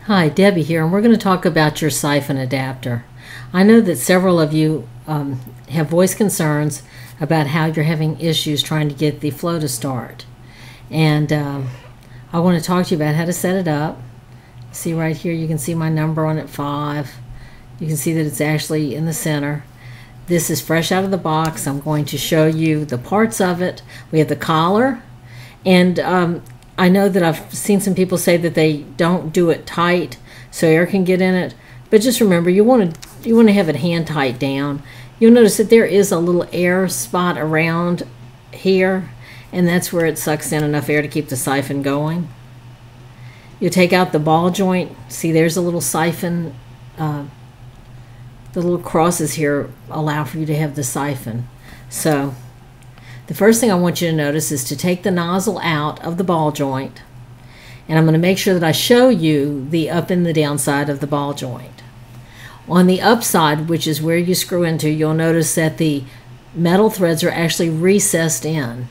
Hi, Debbie here, and we're going to talk about your siphon adapter. I know that several of you have voiced concerns about how you're having issues trying to get the flow to start. And I want to talk to you about how to set it up. See right here, you can see my number on it, 5. You can see that it's actually in the center. This is fresh out of the box. I'm going to show you the parts of it. We have the collar, and I know that I've seen some people say that they don't do it tight so air can get in it, but just remember you want to have it hand tight down. You'll notice that there is a little air spot around here, and that's where it sucks in enough air to keep the siphon going. You take out the ball joint. See, there's a little siphon. The little crosses here allow for you to have the siphon. So the first thing I want you to notice is to take the nozzle out of the ball joint, and I'm going to make sure that I show you the up and the down side of the ball joint. On the up side, which is where you screw into, you'll notice that the metal threads are actually recessed in.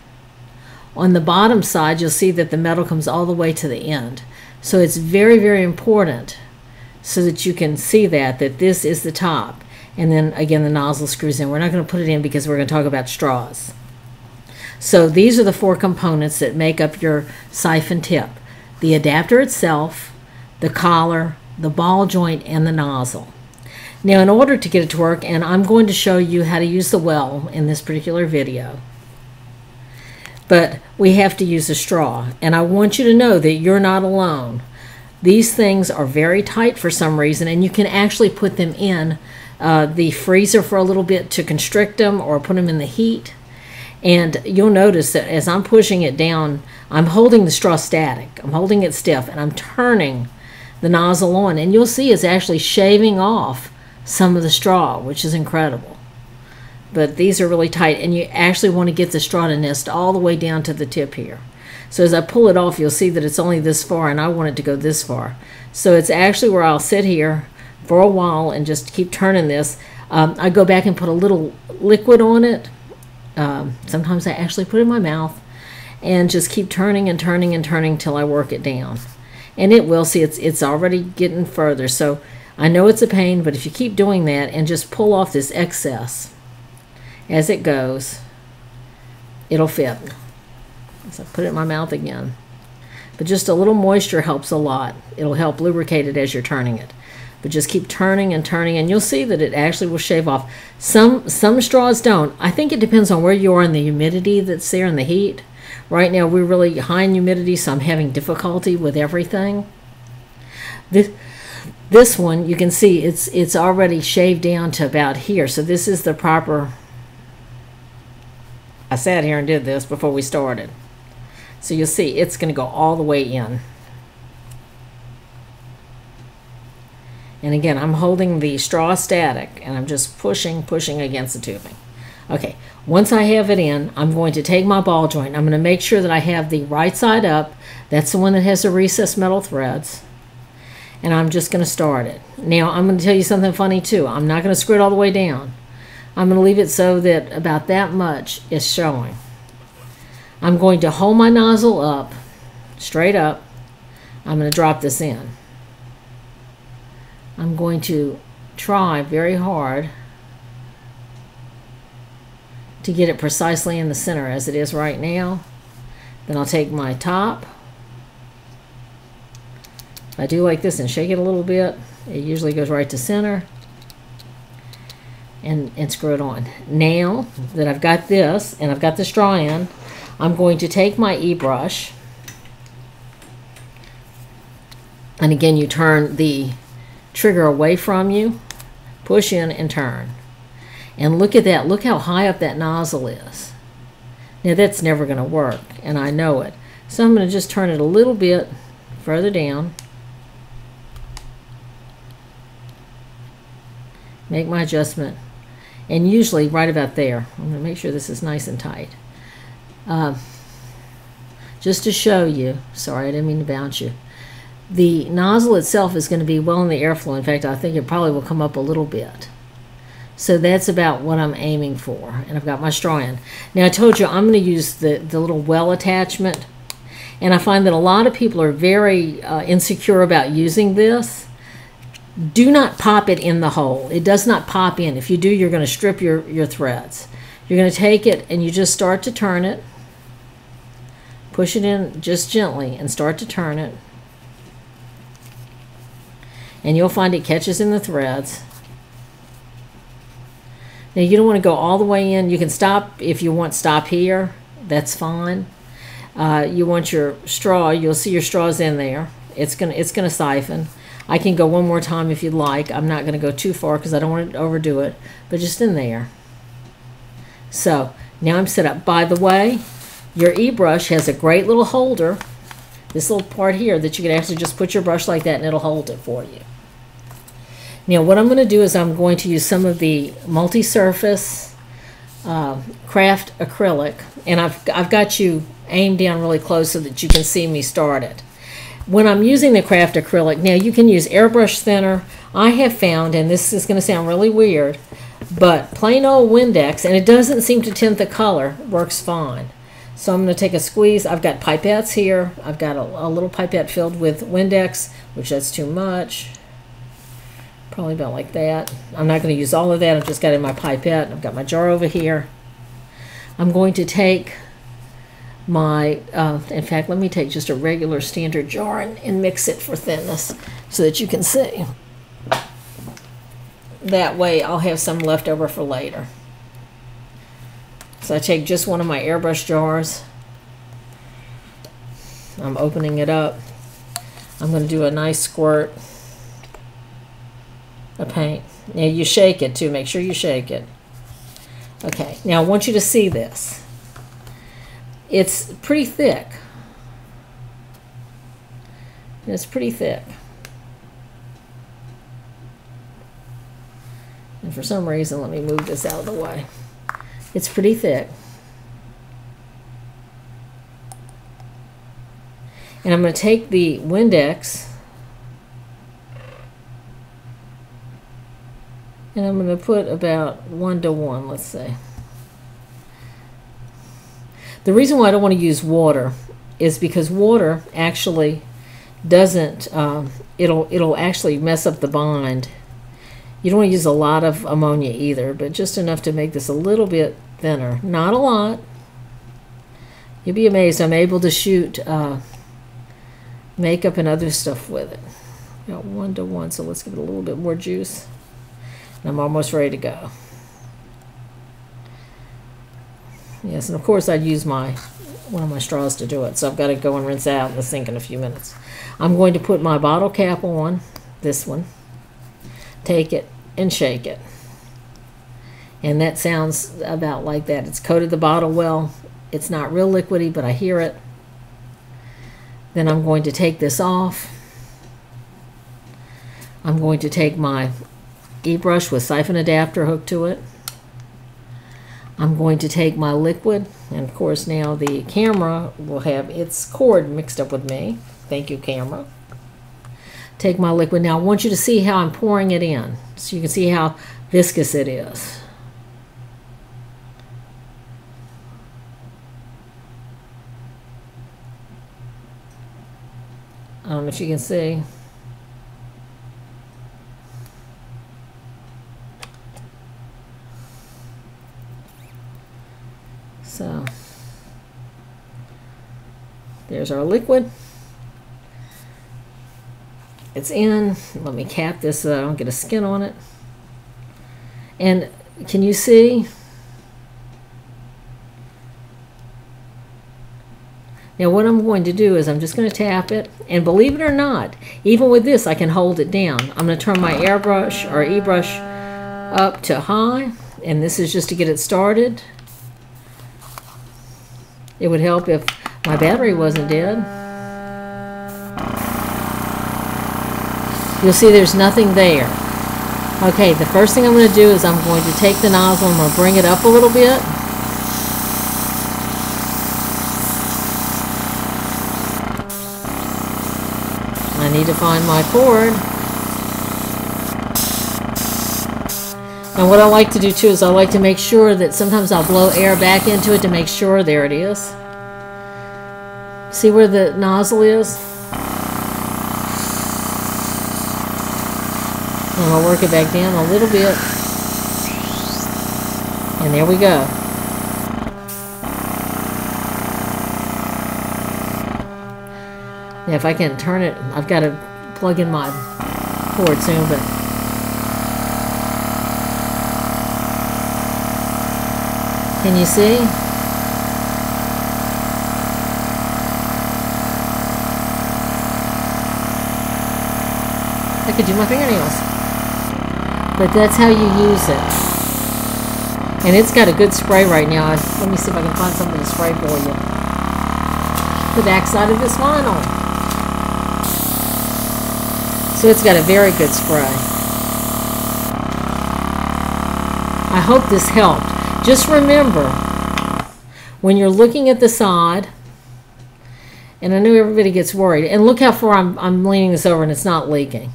On the bottom side, you'll see that the metal comes all the way to the end. So it's very, very important so that you can see that this is the top. And then again, the nozzle screws in. We're not going to put it in because we're going to talk about straws. So these are the 4 components that make up your siphon tip: the adapter itself, the collar, the ball joint, and the nozzle. Now, in order to get it to work, and I'm going to show you how to use the well in this particular video, but we have to use a straw, and I want you to know that you're not alone. These things are very tight for some reason, and you can actually put them in the freezer for a little bit to constrict them, or put them in the heat. And you'll notice that as I'm pushing it down, I'm holding the straw static. I'm holding it stiff, and I'm turning the nozzle on. And you'll see it's actually shaving off some of the straw, which is incredible. But these are really tight, and you actually want to get the straw to nest all the way down to the tip here. So as I pull it off, you'll see that it's only this far, and I want it to go this far. So it's actually where I'll sit here for a while and just keep turning this. I go back and put a little liquid on it. Sometimes I actually put it in my mouth and just keep turning and turning and turning till I work it down. And it will. See, it's already getting further. So I know it's a pain, but if you keep doing that and just pull off this excess as it goes, it'll fit. So I put it in my mouth again. But just a little moisture helps a lot. It'll help lubricate it as you're turning it. But just keep turning and turning, and you'll see that it actually will shave off. Some straws don't. I think it depends on where you are in the humidity that's there and the heat. Right now we're really high in humidity, so I'm having difficulty with everything. This one, you can see it's already shaved down to about here. So this is the proper. I sat here and did this before we started. So you'll see it's going to go all the way in. And again, I'm holding the straw static, and I'm just pushing against the tubing. Okay, once I have it in, I'm going to take my ball joint. I'm going to make sure that I have the right side up. That's the one that has the recessed metal threads. And I'm just going to start it. Now, I'm going to tell you something funny too. I'm not going to screw it all the way down. I'm going to leave it so that about that much is showing. I'm going to hold my nozzle up, straight up. I'm going to drop this in. I'm going to try very hard to get it precisely in the center as it is right now. Then I'll take my top. If I do like this and shake it a little bit, it usually goes right to center, and screw it on. Now that I've got this and I've got the straw in, I'm going to take my eBrush, and again you turn the trigger away from you, push in and turn. And look at that. Look how high up that nozzle is. Now that's never going to work, and I know it. So I'm going to just turn it a little bit further down. Make my adjustment. And usually right about there. I'm going to make sure this is nice and tight. Just to show you, sorry I didn't mean to bounce you. The nozzle itself is going to be well in the airflow. In fact, I think it probably will come up a little bit. So that's about what I'm aiming for. And I've got my straw in. Now I told you I'm going to use the little well attachment. And I find that a lot of people are very insecure about using this. Do not pop it in the hole. It does not pop in. If you do, you're going to strip your threads. You're going to take it and you just start to turn it. Push it in just gently and start to turn it. And you'll find it catches in the threads. Now you don't want to go all the way in. You can stop if you want, stop here. That's fine. You want your straw. You'll see your straws in there. It's gonna siphon. I can go one more time if you'd like. I'm not gonna go too far because I don't want to overdo it, but just in there. So now I'm set up. By the way, your eBrush has a great little holder. This little part here that you can actually just put your brush like that and it'll hold it for you. Now what I'm going to do is I'm going to use some of the multi-surface craft acrylic, and I've got you aimed down really close so that you can see me start it. When I'm using the craft acrylic, now you can use airbrush thinner. I have found, and this is going to sound really weird, but plain old Windex, and it doesn't seem to tint the color, works fine. So I'm going to take a squeeze. I've got pipettes here. I've got a little pipette filled with Windex, which that's too much. Probably about like that. I'm not going to use all of that. I've just got it in my pipette. I've got my jar over here. I'm going to take my, in fact, let me take just a regular standard jar and mix it for thinness so that you can see. That way I'll have some left over for later. So I take just one of my airbrush jars. I'm opening it up. I'm going to do a nice squirt of paint. Now you shake it too. Make sure you shake it. Okay, now I want you to see this. It's pretty thick. It's pretty thick. And for some reason, let me move this out of the way. It's pretty thick. And I'm going to take the Windex and I'm going to put about 1 to 1, let's say. The reason why I don't want to use water is because water actually doesn't, it'll actually mess up the bind. You don't want to use a lot of ammonia either, but just enough to make this a little bit thinner. Not a lot. You'll be amazed. I'm able to shoot makeup and other stuff with it. About 1 to 1, so let's give it a little bit more juice. And I'm almost ready to go. Yes, and of course I'd use one of my straws to do it, so I've got to go and rinse out in the sink in a few minutes. I'm going to put my bottle cap on, this one. Take it and shake it. And that sounds about like that. It's coated the bottle well. It's not real liquidy, but I hear it. Then I'm going to take this off. I'm going to take my eBrush with siphon adapter hooked to it. I'm going to take my liquid, and of course now the camera will have its cord mixed up with me. Thank you, camera. Take my liquid. Now I want you to see how I'm pouring it in, so you can see how viscous it is. I don't know if you can see. So there's our liquid. It's in. Let me cap this so I don't get a skin on it. And can you see? Now what I'm going to do is I'm just going to tap it, and believe it or not, even with this I can hold it down. I'm going to turn my airbrush or eBrush up to high, and this is just to get it started. It would help if my battery wasn't dead. You'll see there's nothing there. Okay, the first thing I'm going to do is I'm going to take the nozzle, I'm going to bring it up a little bit. I need to find my cord. And what I like to do too is I like to make sure that sometimes I'll blow air back into it to make sure, there it is. See where the nozzle is? And I'll work it back down a little bit. And there we go. Now if I can turn it, I've got to plug in my cord soon, but can you see? I could do my fingernails. But that's how you use it. And it's got a good spray right now. Let me see if I can find something to spray for you. The back side of this vinyl. So it's got a very good spray. I hope this helped. Just remember, when you're looking at the side, and I know everybody gets worried, and look how far I'm leaning this over and it's not leaking.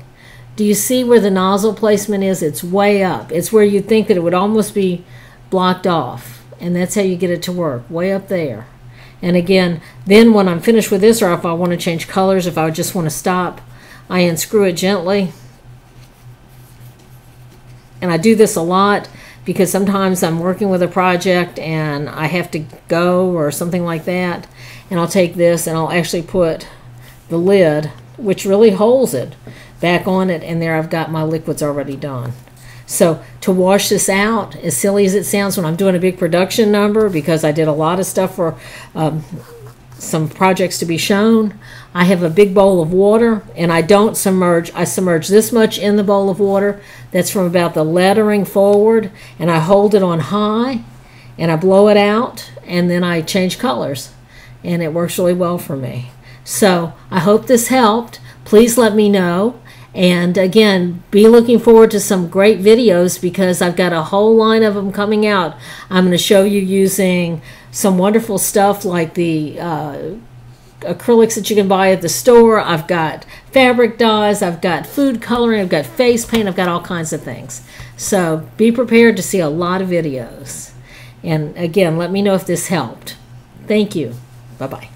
Do you see where the nozzle placement is? It's way up. It's where you think that it would almost be blocked off. And that's how you get it to work, way up there. And again, then when I'm finished with this, or if I want to change colors, if I just want to stop, I unscrew it gently. And I do this a lot because sometimes I'm working with a project and I have to go or something like that. And I'll take this and I'll actually put the lid, which really holds it, back on it, and there I've got my liquids already done. So to wash this out, as silly as it sounds when I'm doing a big production number, because I did a lot of stuff for some projects to be shown, I have a big bowl of water, and I don't submerge. I submerge this much in the bowl of water. That's from about the lettering forward, and I hold it on high, and I blow it out, and then I change colors, and it works really well for me. So I hope this helped. Please let me know. And again, be looking forward to some great videos because I've got a whole line of them coming out. I'm going to show you using some wonderful stuff like the acrylics that you can buy at the store. I've got fabric dyes, I've got food coloring, I've got face paint, I've got all kinds of things. So be prepared to see a lot of videos. And again, let me know if this helped. Thank you. Bye-bye.